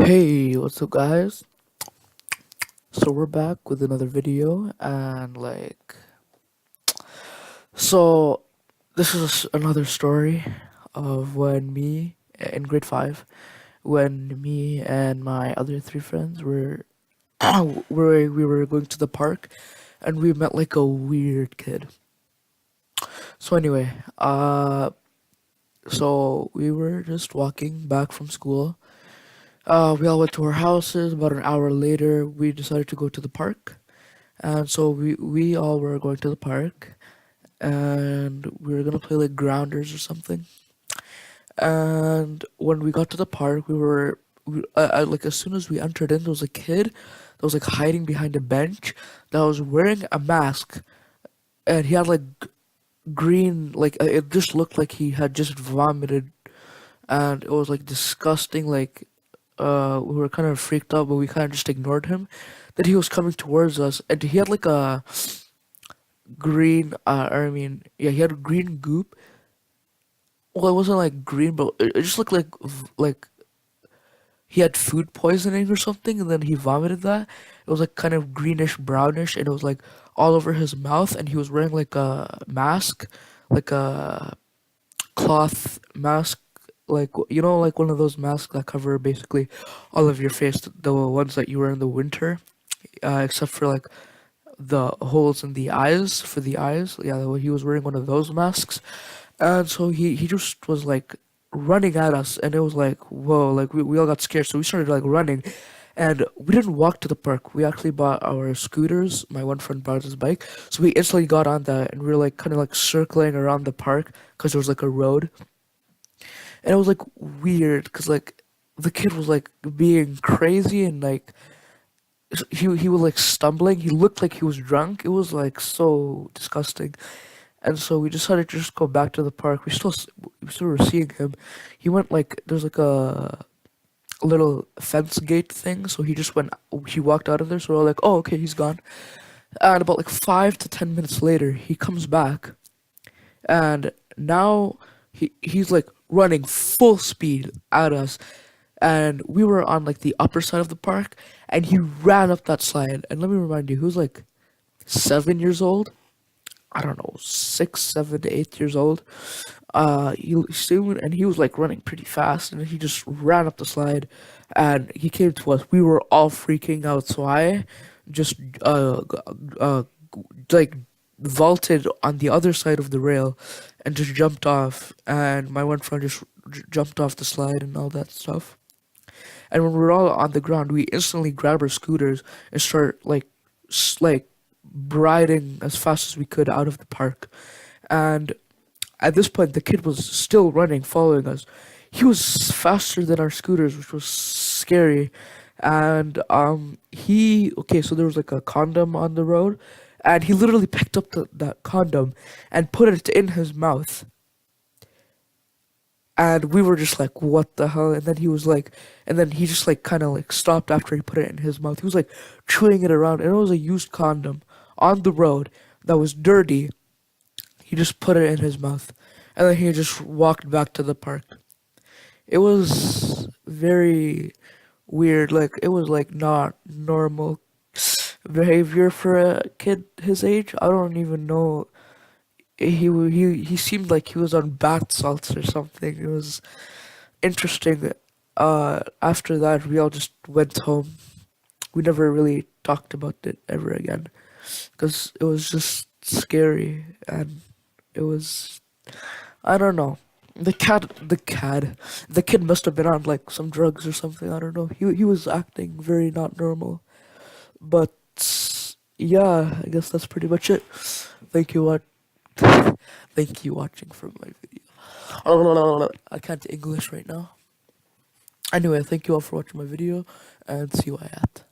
Hey, what's up, guys? So we're back with another video, and so this is another story of when me in grade five, when me and my other three friends were we were going to the park, and we met like a weird kid. So anyway, so we were just walking back from school. We all went to our houses. About an hour later, we decided to go to the park. And so we all were going to the park, and we were gonna play like grounders or something. And when we got to the park, like as soon as we entered in, there was a kid that was like hiding behind a bench that was wearing a mask, and he had like green, it just looked like he had just vomited, and it was like disgusting. We were kind of freaked out, but we kind of just ignored him. That he was coming towards us, and he had like a green I mean, yeah, he had green goop. Well, it wasn't like green, but it just looked like he had food poisoning or something, and then he vomited that. It was like kind of greenish brownish, and it was like all over his mouth, and he was wearing like a mask, like a cloth mask, like like one of those masks that cover basically all of your face, the ones that you wear in the winter, except for like the holes in the eyes for the eyes. Yeah, he was wearing one of those masks, and so he just was like running at us, and it was like whoa, like we all got scared, so we started like running, and we didn't walk to the park. We actually bought our scooters. My one friend bought his bike, so we instantly got on that, and we were like kind of like circling around the park because there was like a road, and it was like weird because like the kid was like being crazy and like he was like stumbling. He looked like he was drunk. It was like so disgusting. And so we decided to just go back to the park. We still were seeing him. He went like there's like a little fence gate thing. So he just went. He walked out of there. So we're all like, oh, okay, he's gone. And about like 5 to 10 minutes later, he comes back, and now he's like running full speed at us, and we were on like the upper side of the park, and he ran up that slide. And let me remind you, he was like 7 years old. I don't know, 6, 7 to 8 years old. He soon, and he was like running pretty fast, and he just ran up the slide, and he came to us. We were all freaking out, so I just uh like vaulted on the other side of the rail, and just jumped off. And my one friend just jumped off the slide and all that stuff. And when we were all on the ground, we instantly grabbed our scooters and start like riding as fast as we could out of the park. And at this point, the kid was still running, following us. He was faster than our scooters, which was scary. And he okay, so there was like a condom on the road, and he literally picked up that condom and put it in his mouth. And we were just like, what the hell? And then he just like kind of like stopped after he put it in his mouth. He was like chewing it around, and it was a used condom on the road that was dirty. He just put it in his mouth, and then he just walked back to the park. It was very weird. Like, it was like not normal behavior for a kid his age. I don't even know. He seemed like he was on bath salts or something. It was interesting. After that, we all just went home. We never really talked about it ever again because it was just scary, and it was, I don't know. The kid must have been on like some drugs or something. I don't know. He was acting very not normal. But yeah, I guess that's pretty much it. Thank you what thank you watching for my video. I can't English right now. Anyway, thank you all for watching my video, and see you at.